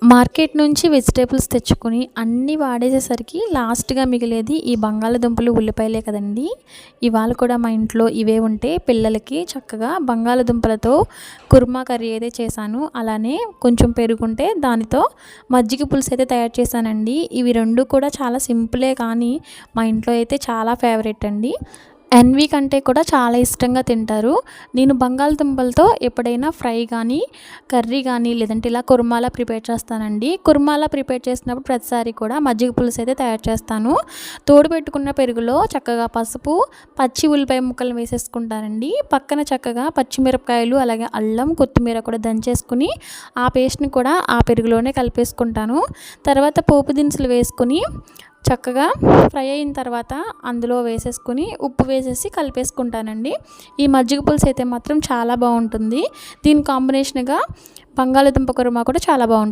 Market నుంచి vegetables తెచ్చుకొని అన్నీ వాడేసేసరికి లాస్ట్గా మిగిలేది ఈ బంగాళదుంపలు ఉల్లిపాయలే కదండి. ఇవాళ కూడా మా ఇంట్లో ఇవే ఉంటే పిల్లలకి చక్కగా బంగాళదుంపలతో కుర్మా కర్రీ అయితే చేశాను. అలానే కొంచెం పెరుగుంటే దానితో మజ్జిగ పులుసు అయితే తయారు చేశానండి. ఇవి రెండు కూడా చాలా సింపులే కానీ మా ఇంట్లో అయితే చాలా ఫేవరెట్ అండి. ఎన్వి కంటే కూడా చాలా ఇష్టంగా తింటారు. నేను బంగాళదుంపలతో ఎప్పుడైనా ఫ్రై కానీ కర్రీ కానీ లేదంటే ఇలా కుర్మాలా ప్రిపేర్ చేస్తానండి. కుర్మాలా ప్రిపేర్ చేసినప్పుడు ప్రతిసారి కూడా మజ్జిగ పులుసు అయితే తయారు చేస్తాను. తోడు పెట్టుకున్న పెరుగులో చక్కగా పసుపు, పచ్చి ఉల్లిపాయ ముక్కలు వేసేసుకుంటానండి. పక్కన చక్కగా పచ్చిమిరపకాయలు అలాగే అల్లం, కొత్తిమీర కూడా దంచేసుకుని ఆ పేస్ట్ని కూడా ఆ పెరుగులోనే కలిపేసుకుంటాను. తర్వాత పోపు దినుసులు వేసుకుని చక్కగా ఫ్రై అయిన తర్వాత అందులో వేసేసుకుని ఉప్పు వేసేసి కలిపేసుకుంటానండి. ఈ మజ్జిగ పులుసు అయితే మాత్రం చాలా బాగుంటుంది. దీని కాంబినేషన్గా బంగాళదుంప కుర్మా కూడా చాలా బాగుంటుంది.